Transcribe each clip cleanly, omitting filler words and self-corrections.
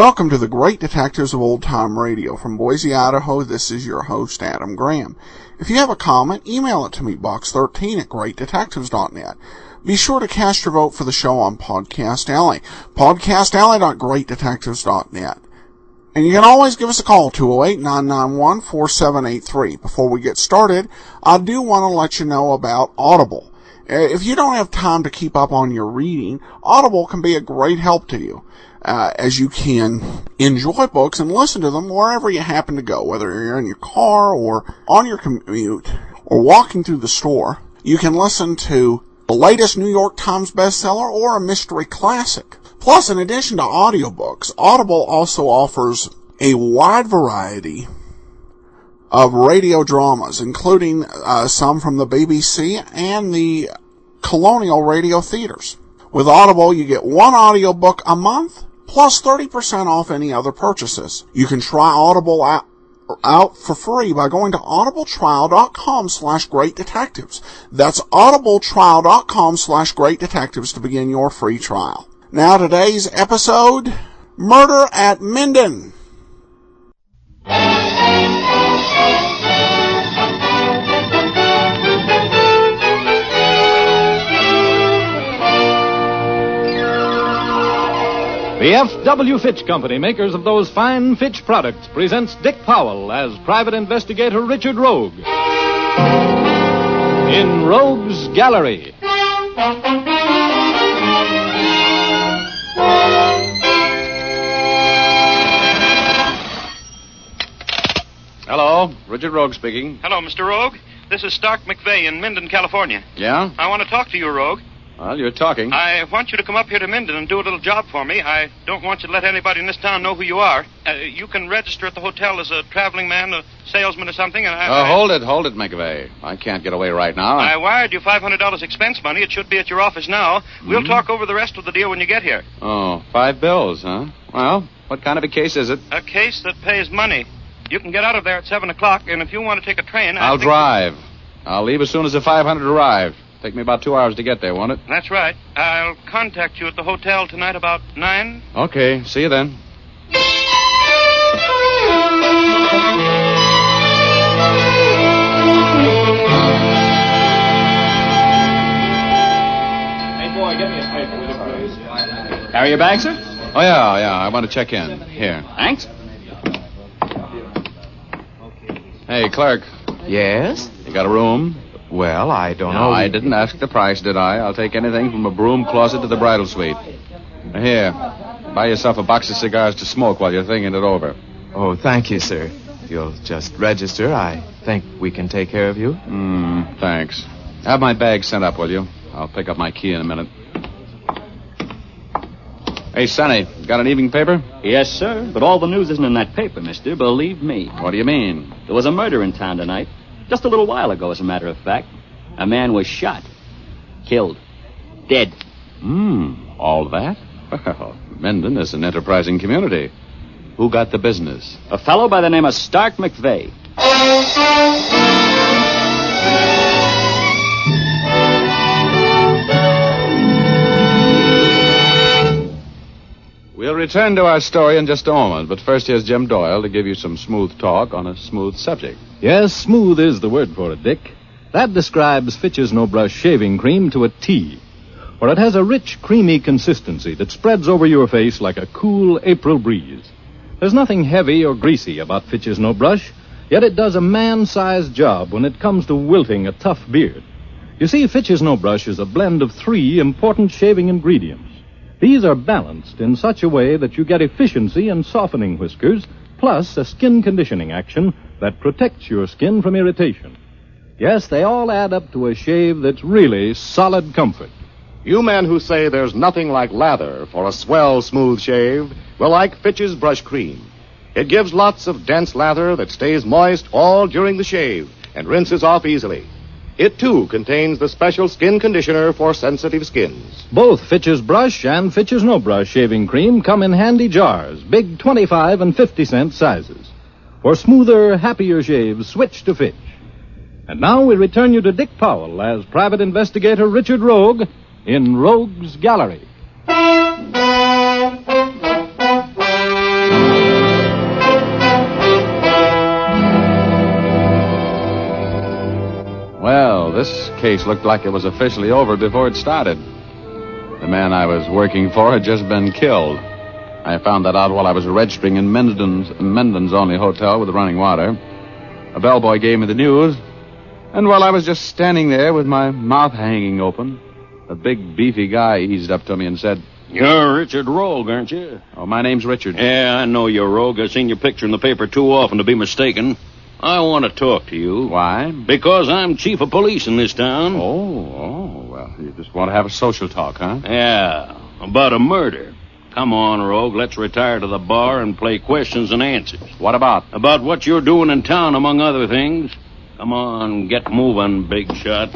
Welcome to the Great Detectives of Old Time Radio. From Boise, Idaho, this is your host, Adam Graham. If you have a comment, email it to me, box13@greatdetectives.net. Be sure to cast your vote for the show on Podcast Alley, podcastalley.greatdetectives.net. And you can always give us a call, 208-991-4783. Before we get started, I do want to let you know about Audible. If you don't have time to keep up on your reading, Audible can be a great help to you, as you can enjoy books and listen to them wherever you happen to go, whether you're in your car or on your commute or walking through the store. You can listen to the latest New York Times bestseller or a mystery classic. Plus, in addition to audiobooks, Audible also offers a wide variety of radio dramas, including some from the BBC and the Colonial Radio Theaters. With Audible, you get one audiobook a month, plus 30% off any other purchases. You can try Audible out for free by going to audibletrial.com/greatdetectives. That's audibletrial.com/greatdetectives to begin your free trial. Now today's episode, Murder at Minden. The F.W. Fitch Company, makers of those fine Fitch products, presents Dick Powell as Private Investigator Richard Rogue in Rogue's Gallery. Hello, Richard Rogue speaking. Hello, Mr. Rogue. This is Stark McVeigh in Minden, California. Yeah? I want to talk to you, Rogue. Well, you're talking. I want you to come up here to Minden and do a little job for me. I don't want you to let anybody in this town know who you are. You can register at the hotel as a traveling man, a salesman or something, and hold it, McVeigh. I can't get away right now. I wired you $500 expense money. It should be at your office now. We'll talk over the rest of the deal when you get here. Oh, $5, huh? Well, what kind of a case is it? A case that pays money. You can get out of there at 7 o'clock, and if you want to take a train... I'll drive. I'll leave as soon as the 500 arrive. Take me about 2 hours to get there, won't it? That's right. I'll contact you at the hotel tonight about 9. Okay, see you then. Hey, boy, get me a paper with it, please. Carry your bag, sir? Oh, yeah, I want to check in. Here. Thanks. Hey, clerk. Yes? You got a room? Well, I don't No, know. I didn't ask the price, did I? I'll take anything from a broom closet to the bridal suite. Here, buy yourself a box of cigars to smoke while you're thinking it over. Oh, thank you, sir. If you'll just register, I think we can take care of you. Thanks. Have my bag sent up, will you? I'll pick up my key in a minute. Hey, Sonny, got an evening paper? Yes, sir, but all the news isn't in that paper, mister, believe me. What do you mean? There was a murder in town tonight. Just a little while ago, as a matter of fact. A man was shot. Killed. Dead. All that? Well, Minden is an enterprising community. Who got the business? A fellow by the name of Stark McVeigh. We'll return to our story in just a moment, but first here's Jim Doyle to give you some smooth talk on a smooth subject. Yes, smooth is the word for it, Dick. That describes Fitch's No Brush shaving cream to a T, for it has a rich, creamy consistency that spreads over your face like a cool April breeze. There's nothing heavy or greasy about Fitch's No Brush, yet it does a man-sized job when it comes to wilting a tough beard. You see, Fitch's No Brush is a blend of 3 important shaving ingredients. These are balanced in such a way that you get efficiency in softening whiskers, plus a skin conditioning action that protects your skin from irritation. Yes, they all add up to a shave that's really solid comfort. You men who say there's nothing like lather for a swell, smooth shave will like Fitch's Brush Cream. It gives lots of dense lather that stays moist all during the shave and rinses off easily. It, too, contains the special skin conditioner for sensitive skins. Both Fitch's Brush and Fitch's No Brush shaving cream come in handy jars, big 25 and 50-cent sizes. For smoother, happier shaves, switch to Fitch. And now we return you to Dick Powell as Private Investigator Richard Rogue in Rogue's Gallery. case looked like it was officially over before it started. The man I was working for had just been killed. I found that out while I was registering in Minden's only hotel with running water. A bellboy gave me the news, and while I was just standing there with my mouth hanging open, a big, beefy guy eased up to me and said, "You're Richard Rogue, aren't you?" "Oh, my name's Richard." "Yeah, I know you're Rogue. I've seen your picture in the paper too often to be mistaken. I want to talk to you." "Why?" "Because I'm chief of police in this town." Oh, well, you just want to have a social talk, huh? "Yeah, about a murder. Come on, Rogue, let's retire to the bar and play questions and answers." "What about?" "About what you're doing in town, among other things. Come on, get moving, big shot."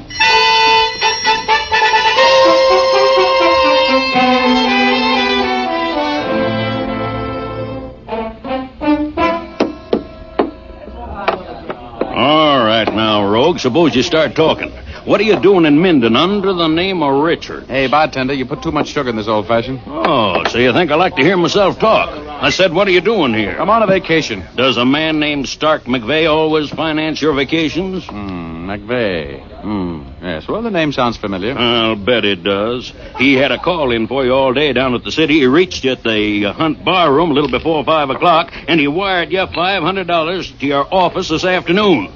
All right, now, Rogue, suppose you start talking. What are you doing in Minden under the name of Richard? "Hey, bartender, you put too much sugar in this old-fashioned." Oh, so you think I like to hear myself talk? I said, what are you doing here? "I'm on a vacation." Does a man named Stark McVeigh always finance your vacations? McVeigh. Yes, well, the name sounds familiar. I'll bet it does. He had a call in for you all day down at the city. He reached you at the Hunt bar room a little before 5 o'clock, and he wired you $500 to your office this afternoon.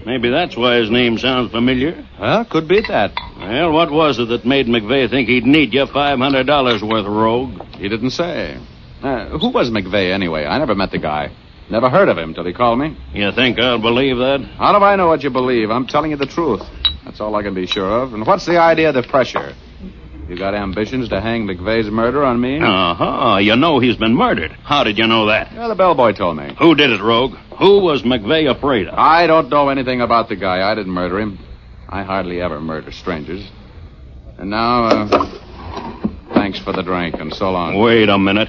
Maybe that's why his name sounds familiar. Well, could be that. Well, what was it that made McVeigh think he'd need you $500 worth, Rogue? He didn't say. Who was McVeigh, anyway? I never met the guy. Never heard of him till he called me. You think I'll believe that? How do I know what you believe? I'm telling you the truth. That's all I can be sure of. And what's the idea of the pressure? You got ambitions to hang McVeigh's murder on me? Uh-huh. You know he's been murdered. How did you know that? Well, the bellboy told me. Who did it, Rogue? Who was McVeigh afraid of? I don't know anything about the guy. I didn't murder him. I hardly ever murder strangers. And now, thanks for the drink, and so long. Wait a minute.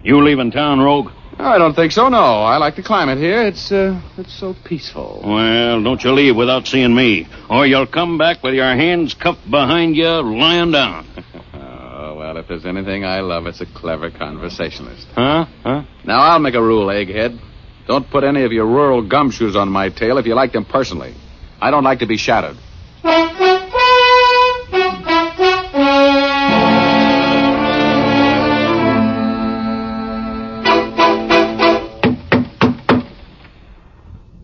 You leaving town, Rogue? I don't think so, no. I like the climate here. It's so peaceful. Well, don't you leave without seeing me, or you'll come back with your hands cuffed behind you, lying down. Oh, well, if there's anything I love, it's a clever conversationalist. Huh? Now, I'll make a rule, egghead. Don't put any of your rural gumshoes on my tail if you like them personally. I don't like to be shadowed.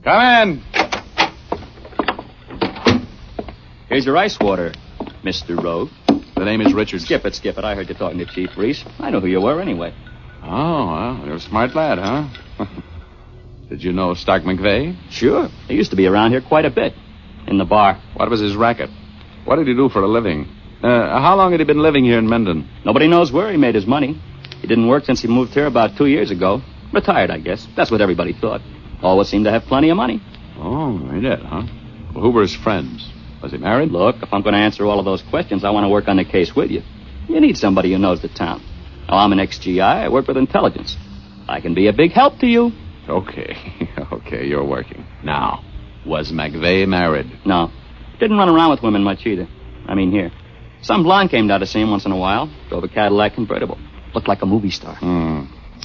Come in. Here's your ice water, Mr. Rogue. The name is Richard. Skip it. I heard you talking to Chief Reese. I know who you were anyway. Oh, well, you're a smart lad, huh? Did you know Stark McVeigh? Sure. He used to be around here quite a bit. In the bar. What was his racket? What did he do for a living? How long had he been living here in Minden? Nobody knows where he made his money. He didn't work since he moved here about 2 years ago. Retired, I guess. That's what everybody thought. Always seemed to have plenty of money. Oh, he did, huh? Well, who were his friends? Was he married? Look, if I'm going to answer all of those questions, I want to work on the case with you. You need somebody who knows the town. Now, I'm an ex-GI. I work with intelligence. I can be a big help to you. Okay, you're working. Now, was McVeigh married? No. Didn't run around with women much either. I mean, here. Some blonde came down to see him once in a while. Drove a Cadillac convertible. Looked like a movie star.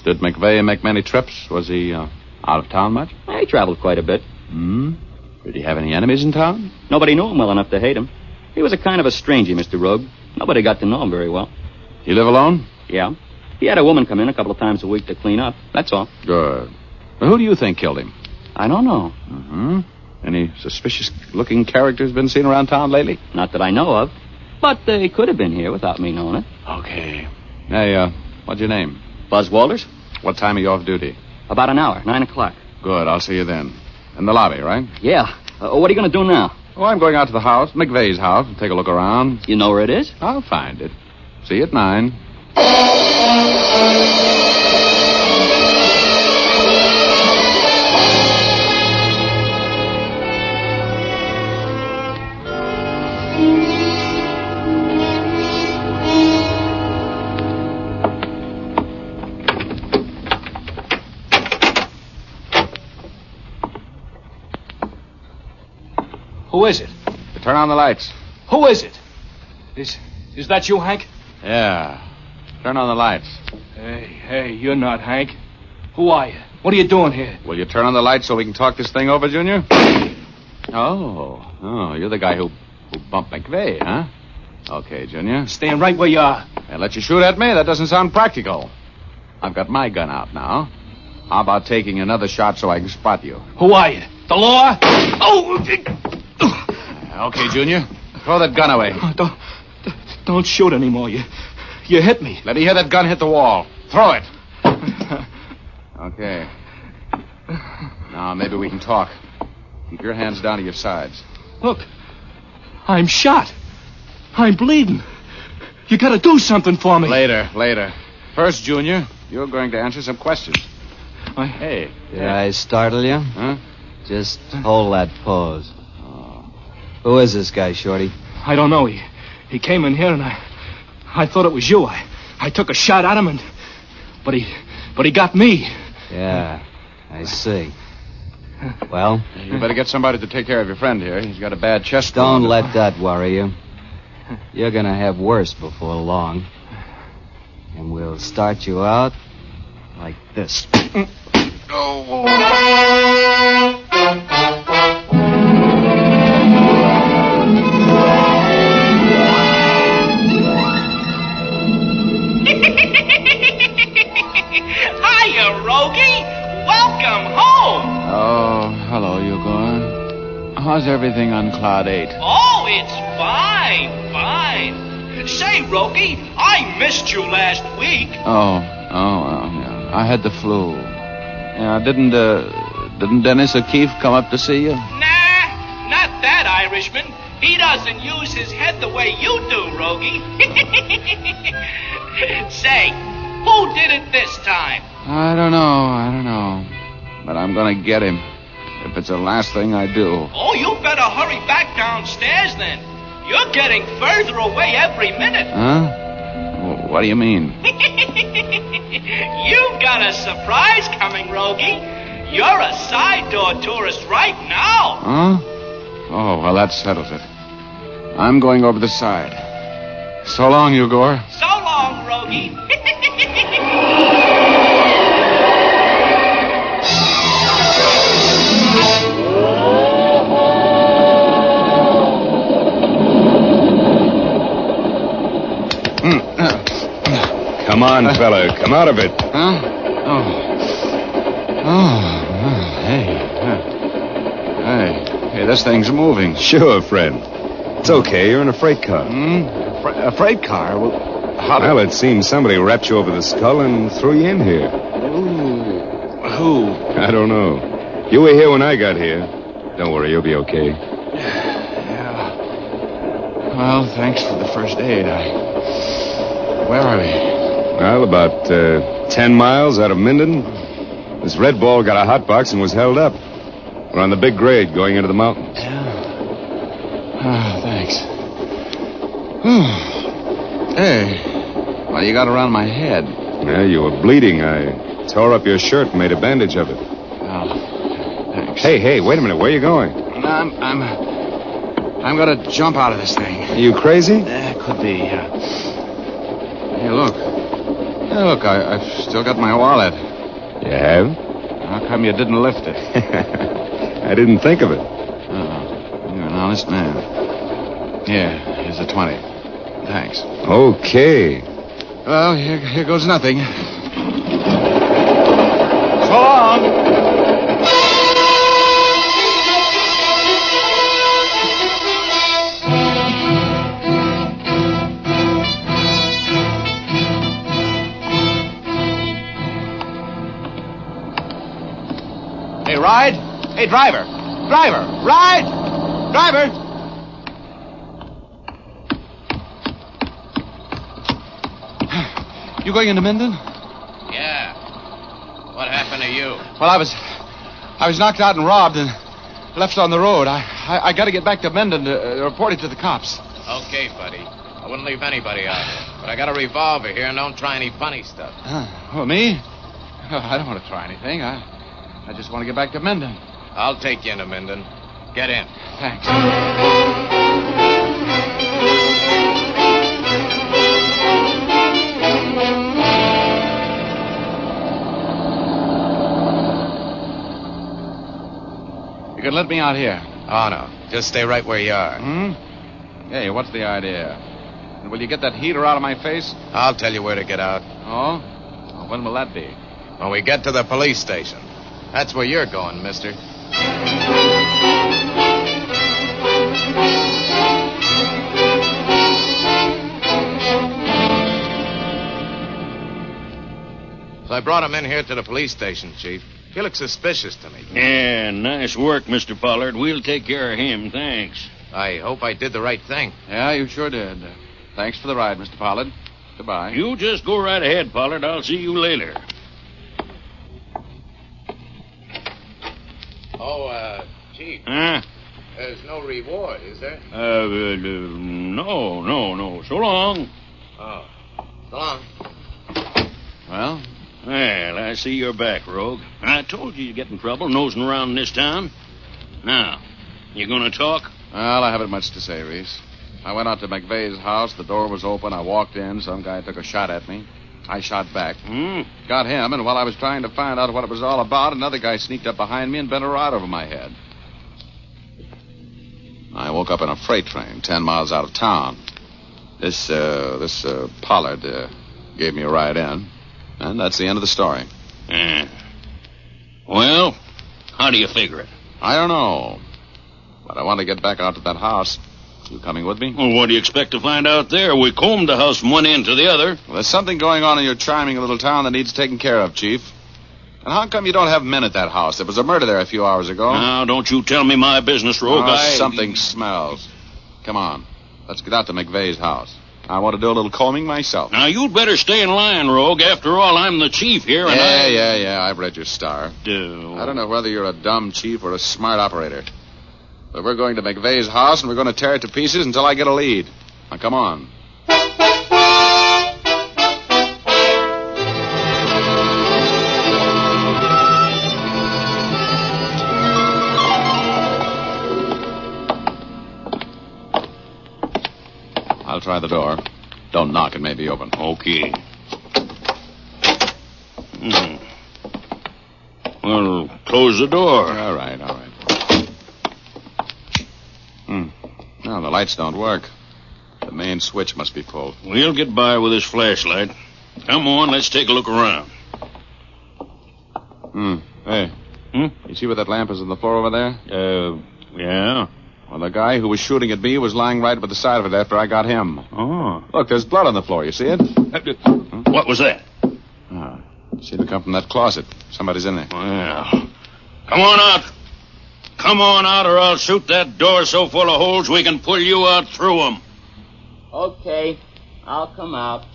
Did McVeigh make many trips? Was he out of town much? He traveled quite a bit. Did he have any enemies in town? Nobody knew him well enough to hate him. He was a kind of a stranger, Mr. Rogue. Nobody got to know him very well. You live alone? Yeah. He had a woman come in a couple of times a week to clean up. That's all. Good. Well, who do you think killed him? I don't know. Any suspicious-looking characters been seen around town lately? Not that I know of. But they could have been here without me knowing it. Okay. Hey, what's your name? Buzz Walters? What time are you off duty? About an hour, 9 o'clock. Good, I'll see you then. In the lobby, right? Yeah. What are you going to do now? Oh, I'm going out to the house, McVeigh's house, and take a look around. You know where it is? I'll find it. See you at 9. Who is it? Turn on the lights. Who is it? Is that you, Hank? Yeah. Turn on the lights. Hey, you're not Hank. Who are you? What are you doing here? Will you turn on the lights so we can talk this thing over, Junior? Oh, you're the guy who bumped McVeigh, huh? Okay, Junior. Staying right where you are. They let you shoot at me? That doesn't sound practical. I've got my gun out now. How about taking another shot so I can spot you? Who are you? The law? Oh! Okay, Junior. Throw that gun away. Don't shoot anymore. You hit me. Let me hear that gun hit the wall. Throw it. Okay. Now, maybe we can talk. Keep your hands down to your sides. Look, I'm shot. I'm bleeding. You gotta do something for me. Later. First, Junior, you're going to answer some questions. Hey. Did I startle you? Huh? Just hold that pose. Oh. Who is this guy, Shorty? I don't know. He came in here and I thought it was you. I took a shot at him but he got me. Yeah, I see. Well? You better get somebody to take care of your friend here. He's got a bad chest wound. Don't let that worry you. You're gonna have worse before long. And we'll start you out like this. Hiya, Rogie. Welcome home. Oh, hello, Igor. How's everything on Cloud 8? Oh, it's fine. Say, Rogie, I missed you last week. Yeah. I had the flu. Yeah, didn't Dennis O'Keefe come up to see you? Nah, not that Irishman. He doesn't use his head the way you do, Rogie. Say, who did it this time? I don't know. But I'm gonna get him. If it's the last thing I do. Oh, you better hurry back downstairs then. You're getting further away every minute. Huh? What do you mean? You've got a surprise coming, Rogie. You're a side door tourist right now. Huh? Oh, well, that settles it. I'm going over the side. So long, Igor. So long, Rogie. Come on, fella. Come out of it. Huh? Hey, this thing's moving. Sure, friend. It's okay. You're in a freight car. A freight car? Well, it seems somebody rapped you over the skull and threw you in here. Who? I don't know. You were here when I got here. Don't worry, you'll be okay. Yeah. Well, thanks for the first aid. Where are we? Well, about 10 miles out of Minden. This red ball got a hot box and was held up. We're on the big grade going into the mountains. Yeah. Thanks. Hey, what do you got around my head? Yeah, you were bleeding. I tore up your shirt and made a bandage of it. Oh, thanks. Hey, wait a minute. Where are you going? I'm gonna jump out of this thing. Are you crazy? Could be. Hey, look. I've still got my wallet. You have? How come you didn't lift it? I didn't think of it. Oh, you're an honest man. Here, here's the 20. Thanks. Okay. Well, here goes nothing. So long. Hey, ride. Hey, driver. Ride. Driver. You going into Minden? Yeah. What happened to you? Well, I was knocked out and robbed and left on the road. I got to get back to Minden to report it to the cops. Okay, buddy. I wouldn't leave anybody out here. But I got a revolver here and don't try any funny stuff. Oh, me? Oh, I don't want to try anything. I just want to get back to Minden. I'll take you into Minden. Get in. Thanks. You can let me out here. Oh, no. Just stay right where you are. Hey, what's the idea? Will you get that heater out of my face? I'll tell you where to get out. Oh? Well, when will that be? When we get to the police station. That's where you're going, mister. So I brought him in here to the police station, Chief. He looks suspicious to me. Yeah, nice work, Mr. Pollard. We'll take care of him, thanks. I hope I did the right thing. Yeah, you sure did. Thanks for the ride, Mr. Pollard. Goodbye. You just go right ahead, Pollard. I'll see you later. Oh, Chief. Huh? There's no reward, is there? No. So long. Oh. So long. Well, I see you're back, Rogue. I told you you'd get in trouble nosing around in this town. Now, you gonna talk? Well, I haven't much to say, Reese. I went out to McVeigh's house. The door was open. I walked in. Some guy took a shot at me. I shot back. Got him, and while I was trying to find out what it was all about, another guy sneaked up behind me and bent a rod over my head. I woke up in a freight train 10 miles out of town. This Pollard gave me a ride in, and that's the end of the story. Well, how do you figure it? I don't know, but I want to get back out to that house. You coming with me? Well, what do you expect to find out there? We combed the house from one end to the other. Well, there's something going on in your charming little town that needs taken care of, Chief. And how come you don't have men at that house? There was a murder there a few hours ago. Now, don't you tell me my business, Rogue. Something smells. Come on. Let's get out to McVeigh's house. I want to do a little combing myself. Now, you'd better stay in line, Rogue. After all, I'm the chief here, and Yeah. I've read your star. I don't know whether you're a dumb chief or a smart operator. But we're going to McVeigh's house, and we're going to tear it to pieces until I get a lead. Now, come on. I'll try the door. Don't knock, it may be open. Okay. Well, close the door. All right. No, the lights don't work. The main switch must be pulled. We'll get by with this flashlight. Come on, let's take a look around. Hey. You see where that lamp is on the floor over there? Yeah. Well, the guy who was shooting at me was lying right by the side of it after I got him. Oh. Look, there's blood on the floor. You see it? What was that? Seemed to come from that closet. Somebody's in there. Well, come on out. Come on out, or I'll shoot that door so full of holes we can pull you out through them. Okay, I'll come out.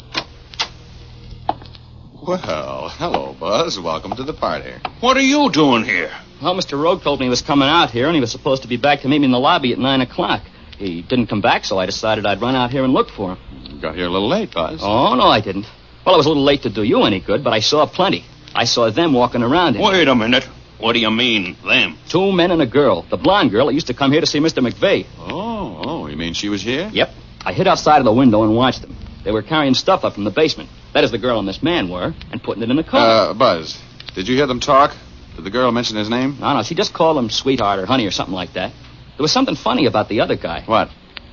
Well, hello, Buzz. Welcome to the party. What are you doing here? Well, Mr. Rogue told me he was coming out here, and he was supposed to be back to meet me in the lobby at 9 o'clock. He didn't come back, so I decided I'd run out here and look for him. You got here a little late, Buzz. Oh, no, I didn't. Well, I was a little late to do you any good, but I saw plenty. I saw them walking around in Wait a minute. What do you mean, them? 2 men and a girl. The blonde girl that used to come here to see Mr. McVeigh. Oh, you mean she was here? Yep. I hid outside of the window and watched them. They were carrying stuff up from the basement. That is, the girl and this man were, and putting it in the car. Buzz, did you hear them talk? Did the girl mention his name? No, she just called him sweetheart or honey or something like that. There was something funny about the other guy. What?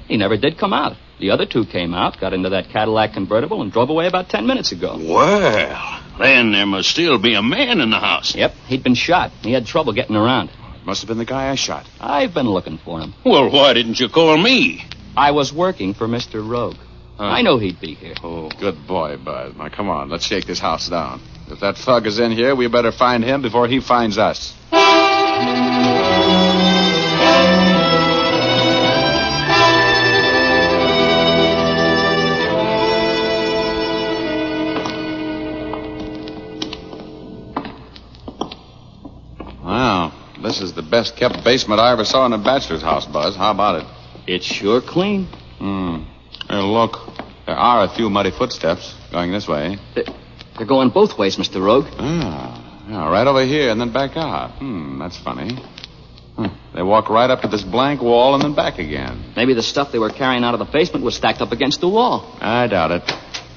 He never did come out. The other two came out, got into that Cadillac convertible, and drove away about 10 minutes ago. Well, then there must still be a man in the house. Yep, he'd been shot. He had trouble getting around. Must have been the guy I shot. I've been looking for him. Well, why didn't you call me? I was working for Mr. Rogue. I know he'd be here. Oh, good boy, Buzz. Now, come on, let's shake this house down. If that thug is in here, we better find him before he finds us. Wow, this is the best-kept basement I ever saw in a bachelor's house, Buzz. How about it? It's sure clean. Hey, look, there are a few muddy footsteps going this way. They're going both ways, Mr. Rogue. Yeah, right over here and then back out. That's funny. They walk right up to this blank wall and then back again. Maybe the stuff they were carrying out of the basement was stacked up against the wall. I doubt it.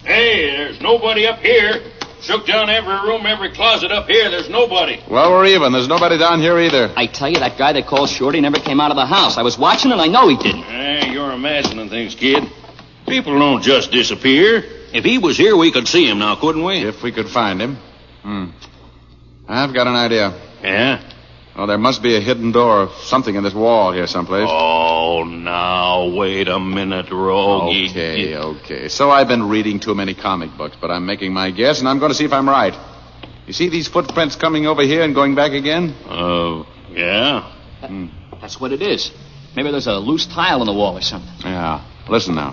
Hey, there's nobody up here. Shook down every room, every closet up here. There's nobody. Well, we're even. There's nobody down here either. I tell you, that guy they called Shorty never came out of the house. I was watching and I know he didn't. You're imagining things, kid. People don't just disappear. If he was here, we could see him now, couldn't we? If we could find him. I've got an idea. Yeah? Oh, there must be a hidden door or something in this wall here someplace. Oh, now, wait a minute, Rogue. Okay. So I've been reading too many comic books, but I'm making my guess, and I'm going to see if I'm right. You see these footprints coming over here and going back again? Yeah. That's what it is. Maybe there's a loose tile in the wall or something. Yeah. Listen now.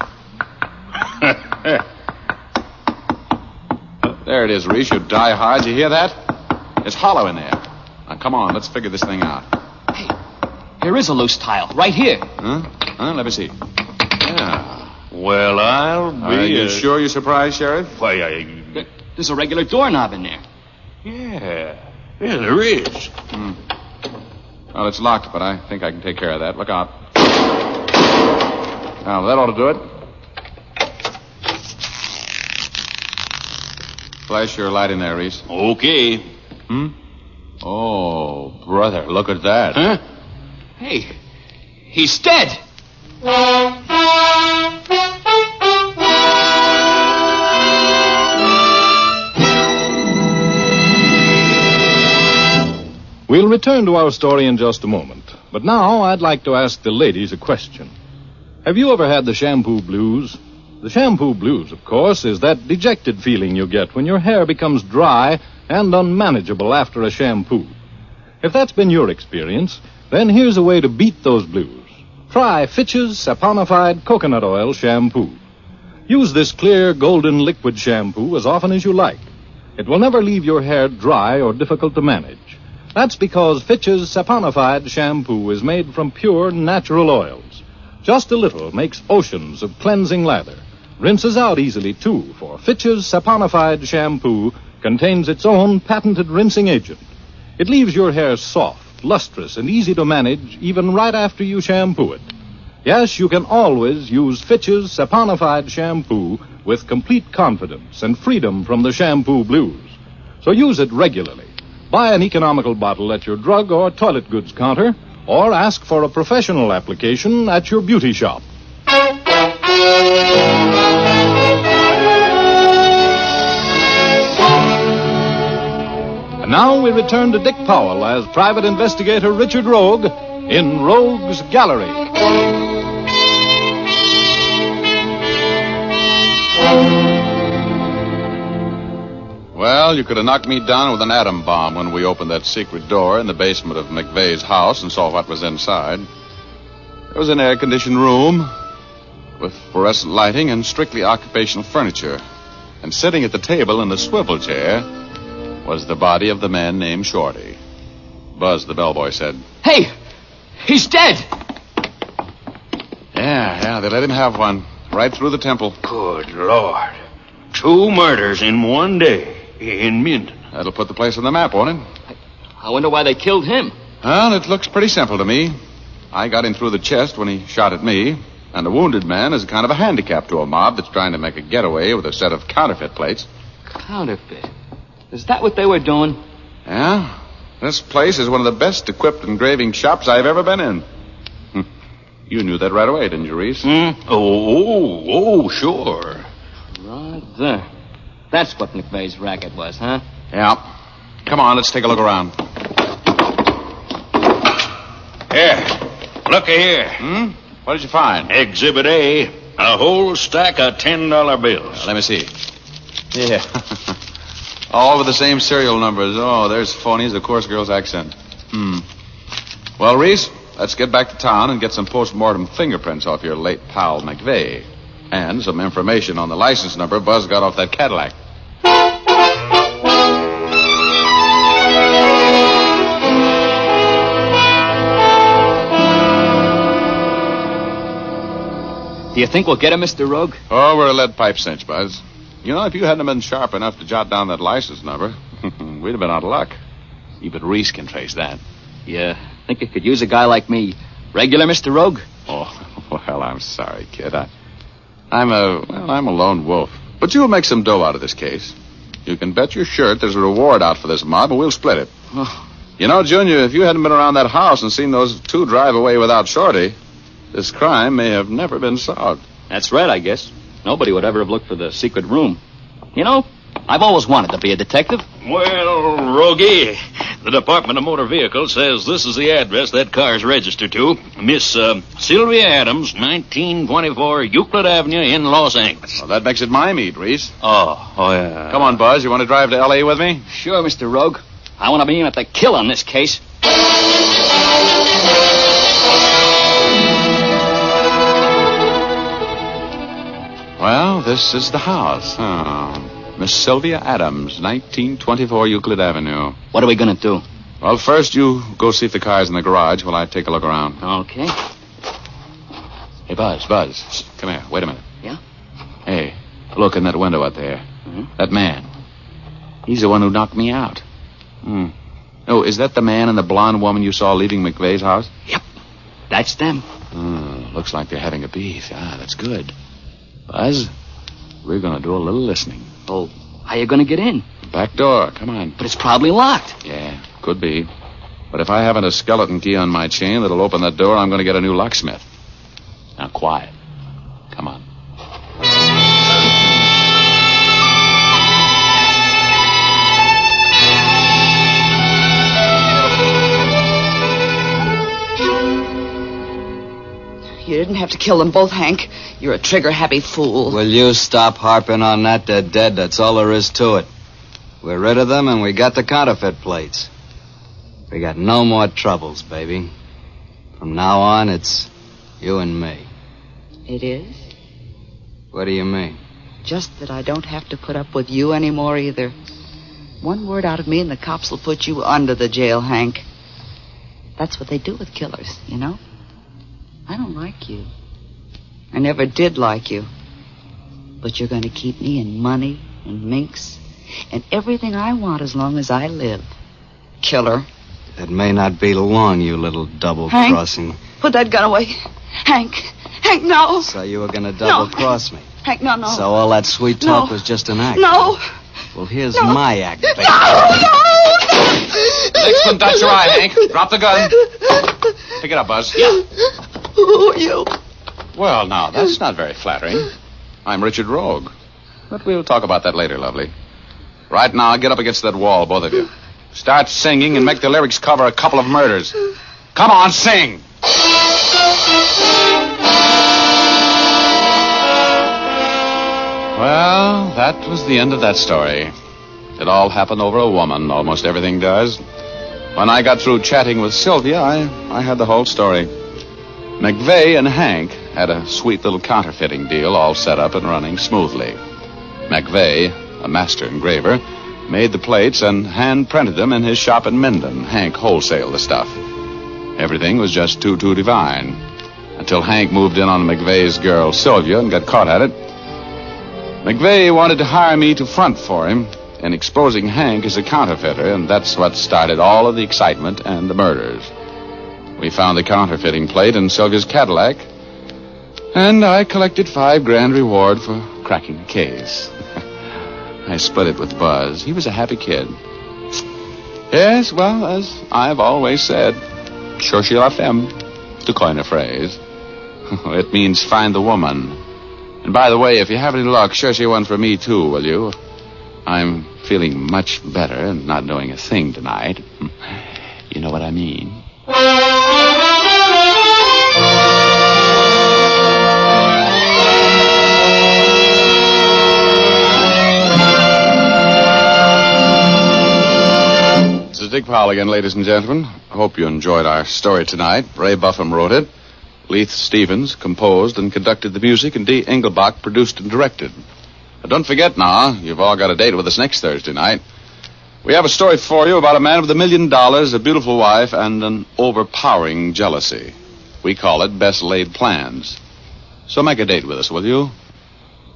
There it is, Reese. You die hard. You hear that? It's hollow in there. Now, come on. Let's figure this thing out. Hey, here is a loose tile. Right here. Huh? Let me see. Yeah. Well, I'll be... Are you sure you're surprised, Sheriff? Why, There's a regular doorknob in there. Yeah, there is. Well, it's locked, but I think I can take care of that. Look out. Now, that ought to do it. Flash your light in there, Reese. Okay. Oh, brother, look at that. Huh? Hey, he's dead. We'll return to our story in just a moment. But now I'd like to ask the ladies a question. Have you ever had the shampoo blues? The shampoo blues, of course, is that dejected feeling you get when your hair becomes dry and unmanageable after a shampoo. If that's been your experience, then here's a way to beat those blues. Try Fitch's Saponified Coconut Oil Shampoo. Use this clear, golden liquid shampoo as often as you like. It will never leave your hair dry or difficult to manage. That's because Fitch's Saponified Shampoo is made from pure, natural oils. Just a little makes oceans of cleansing lather. Rinses out easily, too, for Fitch's Saponified Shampoo contains its own patented rinsing agent. It leaves your hair soft, lustrous, and easy to manage even right after you shampoo it. Yes, you can always use Fitch's Saponified Shampoo with complete confidence and freedom from the shampoo blues. So use it regularly. Buy an economical bottle at your drug or toilet goods counter, or ask for a professional application at your beauty shop. And now we return to Dick Powell as private investigator Richard Rogue in Rogue's Gallery. Well, you could have knocked me down with an atom bomb when we opened that secret door in the basement of McVeigh's house and saw what was inside. It was an air-conditioned room with fluorescent lighting and strictly occupational furniture. And sitting at the table in the swivel chair was the body of the man named Shorty. Buzz, the bellboy, said, "Hey, he's dead." Yeah, they let him have one. Right through the temple. Good Lord. 2 murders in one day in Minden. That'll put the place on the map, won't it? I wonder why they killed him. Well, it looks pretty simple to me. I got him through the chest when he shot at me, and the wounded man is kind of a handicap to a mob that's trying to make a getaway with a set of counterfeit plates. Counterfeit? Is that what they were doing? Yeah. This place is one of the best equipped engraving shops I've ever been in. You knew that right away, didn't you, Reese? Oh, sure. Right there. That's what McVeigh's racket was, huh? Yeah. Come on, let's take a look around. Here. Looky here. What did you find? Exhibit A. A whole stack of $10 bills. Let me see. Yeah. All with the same serial numbers. Oh, there's phony as a coarse girl's accent. Well, Reese, let's get back to town and get some post-mortem fingerprints off your late pal, McVeigh. And some information on the license number Buzz got off that Cadillac. Do you think we'll get him, Mr. Rogue? Oh, we're a lead pipe cinch, Buzz. You know, if you hadn't been sharp enough to jot down that license number, we'd have been out of luck. Even Reese can trace that. Yeah, think it could use a guy like me. Regular, Mr. Rogue? Oh, well, I'm sorry, kid. I'm a lone wolf. But you'll make some dough out of this case. You can bet your shirt there's a reward out for this mob, and we'll split it. You know, Junior, if you hadn't been around that house and seen those two drive away without Shorty, this crime may have never been solved. That's right, I guess. Nobody would ever have looked for the secret room. You know, I've always wanted to be a detective. Well, Rogie, the Department of Motor Vehicles says this is the address that car's registered to. Miss Sylvia Adams, 1924 Euclid Avenue in Los Angeles. Well, that makes it my meat, Reese. Oh, yeah. Come on, Buzz. You want to drive to L.A. with me? Sure, Mr. Rogue. I want to be in at the kill on this case. Well, this is the house. Miss Sylvia Adams, 1924 Euclid Avenue. What are we going to do? Well, first you go see if the car's in the garage while I take a look around. Okay. Hey, Buzz. Shh, come here. Wait a minute. Yeah? Hey, look in that window out there. Mm-hmm. That man. He's the one who knocked me out. Oh, is that the man and the blonde woman you saw leaving McVeigh's house? Yep. That's them. Looks like they're having a beef. That's good. Buzz, we're going to do a little listening. Oh, how you going to get in? Back door. Come on. But it's probably locked. Yeah, could be. But if I haven't a skeleton key on my chain that'll open that door, I'm going to get a new locksmith. Now, quiet. Come on. You didn't have to kill them both, Hank. You're a trigger-happy fool. Will you stop harping on that? They're dead. That's all there is to it. We're rid of them, and we got the counterfeit plates. We got no more troubles, baby. From now on, it's you and me. It is? What do you mean? Just that I don't have to put up with you anymore either. One word out of me and the cops will put you under the jail, Hank. That's what they do with killers, you know? I don't like you. I never did like you. But you're going to keep me in money and minks and everything I want as long as I live. Killer. It may not be long, you little double-crossing. Hank, put that gun away. Hank, no. So you were going to double-cross me? Hank, no. So all that sweet talk was just an act? No. Well, here's my act, baby. Next one, touch your eye, Hank. Drop the gun. Pick it up, Buzz. Yeah. Who are you? Well, now, that's not very flattering. I'm Richard Rogue. But we'll talk about that later, lovely. Right now, get up against that wall, both of you. Start singing and make the lyrics cover a couple of murders. Come on, sing! Well, that was the end of that story. It all happened over a woman. Almost everything does. When I got through chatting with Sylvia, I had the whole story. McVeigh and Hank had a sweet little counterfeiting deal all set up and running smoothly. McVeigh, a master engraver, made the plates and hand-printed them in his shop in Minden. Hank wholesaled the stuff. Everything was just too divine. Until Hank moved in on McVeigh's girl, Sylvia, and got caught at it. McVeigh wanted to hire me to front for him in exposing Hank as a counterfeiter, and that's what started all of the excitement and the murders. We found the counterfeiting plate in Sylvia's Cadillac, and I collected $5,000 reward for cracking the case. I split it with Buzz. He was a happy kid. Yes, well, as I've always said, cherchez la femme, to coin a phrase. It means find the woman. And by the way, if you have any luck, cherchez one for me, too, will you? I'm feeling much better and not doing a thing tonight. You know what I mean. This is Dick Powell again, ladies and gentlemen. I hope you enjoyed our story tonight. Ray Buffum wrote it. Leith Stevens composed and conducted the music, and Dee Engelbach produced and directed. But don't forget now, you've all got a date with us next Thursday night. We have a story for you about a man with $1 million, a beautiful wife, and an overpowering jealousy. We call it Best Laid Plans. So make a date with us, will you?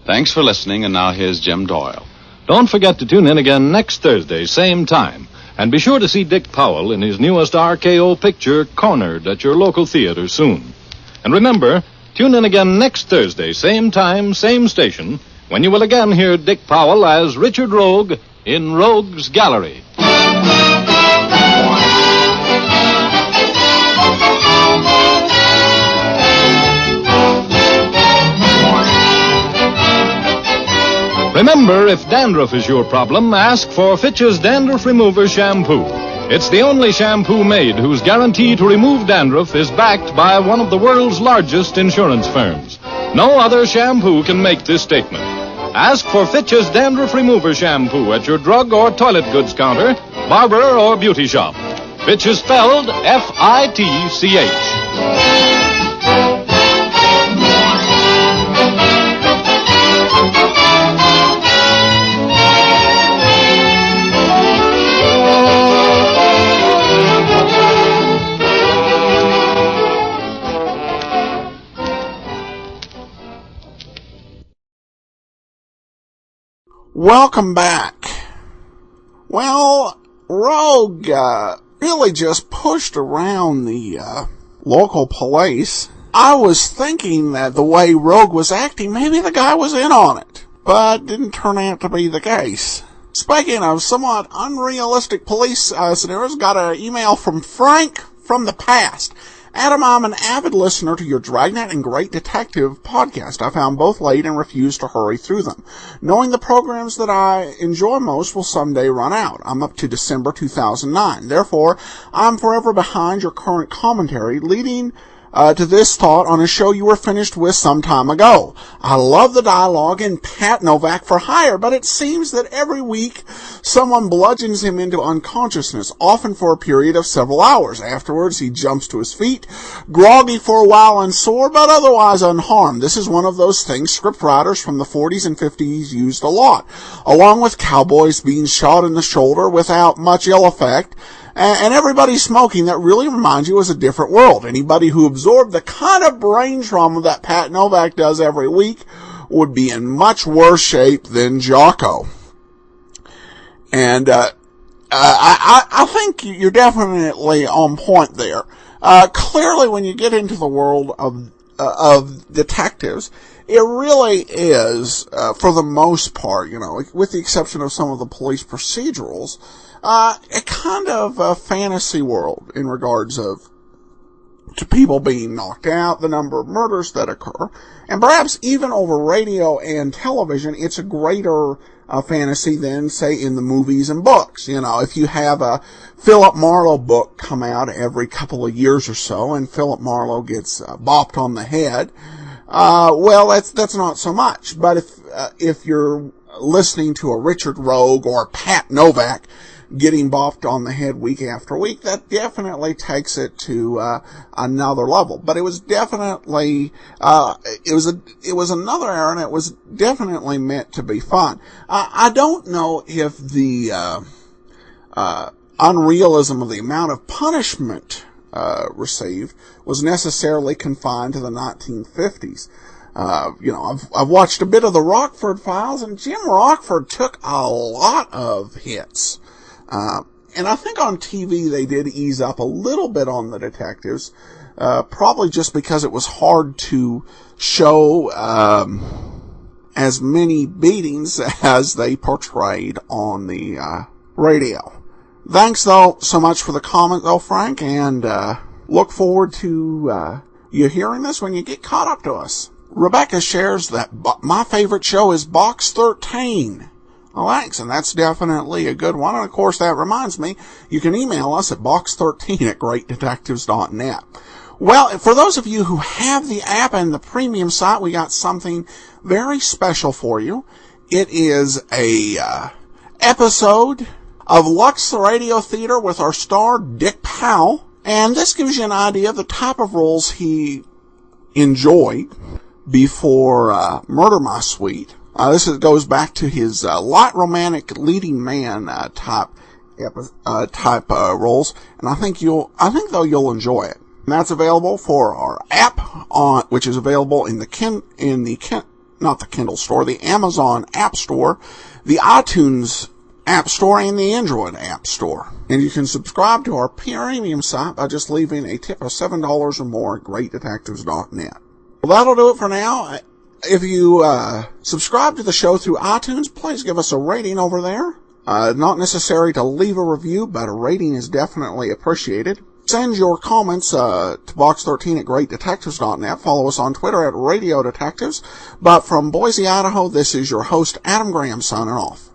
Thanks for listening, and now here's Jim Doyle. Don't forget to tune in again next Thursday, same time. And be sure to see Dick Powell in his newest RKO picture, Cornered, at your local theater soon. And remember, tune in again next Thursday, same time, same station, when you will again hear Dick Powell as Richard Rogue in Rogue's Gallery. Remember, if dandruff is your problem, ask for Fitch's Dandruff Remover Shampoo. It's the only shampoo made whose guarantee to remove dandruff is backed by one of the world's largest insurance firms. No other shampoo can make this statement. Ask for Fitch's Dandruff Remover Shampoo at your drug or toilet goods counter, barber or beauty shop. Fitch is spelled F-I-T-C-H. Welcome back. Well, Rogue really just pushed around the local police. I was thinking that the way Rogue was acting, maybe the guy was in on it, but didn't turn out to be the case. Speaking of somewhat unrealistic police scenarios, got an email from Frank from the past. Adam, I'm an avid listener to your Dragnet and Great Detective podcast. I found both late and refused to hurry through them, knowing the programs that I enjoy most will someday run out. I'm up to December 2009. Therefore, I'm forever behind your current commentary, leading to this thought on a show you were finished with some time ago. I love the dialogue in Pat Novak for Hire, but it seems that every week someone bludgeons him into unconsciousness, often for a period of several hours. Afterwards, he jumps to his feet, groggy for a while and sore, but otherwise unharmed. This is one of those things scriptwriters from the 40s and 50s used a lot, along with cowboys being shot in the shoulder without much ill effect, and everybody smoking. That really reminds you of a different world. Anybody who absorbed the kind of brain trauma that Pat Novak does every week would be in much worse shape than Jocko. And I think you're definitely on point there. Clearly, when you get into the world of detectives, it really is, for the most part, you know, with the exception of some of the police procedurals, a kind of a fantasy world in regards to people being knocked out, the number of murders that occur, and perhaps even over radio and television, it's a greater fantasy than, say, in the movies and books. You know, if you have a Philip Marlowe book come out every couple of years or so, and Philip Marlowe gets bopped on the head, well, that's not so much. But if you're listening to a Richard Rogue or Pat Novak getting bopped on the head week after week, that definitely takes it to another level. But it was definitely it was another era, and it was definitely meant to be fun. I don't know if the unrealism of the amount of punishment received was necessarily confined to the 1950s. You know, I've watched a bit of the Rockford Files, and Jim Rockford took a lot of hits. And I think on TV they did ease up a little bit on the detectives, probably just because it was hard to show as many beatings as they portrayed on the radio. Thanks, though, so much for the comment, though, Frank, and look forward to you hearing this when you get caught up to us. Rebecca shares that my favorite show is Box 13. Well, thanks, and that's definitely a good one. And, of course, that reminds me, you can email us at box13@greatdetectives.net. Well, for those of you who have the app and the premium site, we got something very special for you. It is a episode of Lux Radio Theater with our star, Dick Powell. And this gives you an idea of the type of roles he enjoyed before Murder My Sweet. This goes back to his light romantic leading man type roles, and I think though you'll enjoy it. And that's available for our app which is available in the Kindle store, the Amazon App Store, the iTunes App Store, and the Android App Store. And you can subscribe to our premium site by just leaving a tip of $7 or more at greatdetectives.net. Well, that'll do it for now. If you subscribe to the show through iTunes, please give us a rating over there. Not necessary to leave a review, but a rating is definitely appreciated. Send your comments to box13 at greatdetectives.net. Follow us on Twitter at Radio Detectives. But from Boise, Idaho, this is your host, Adam Graham, signing off.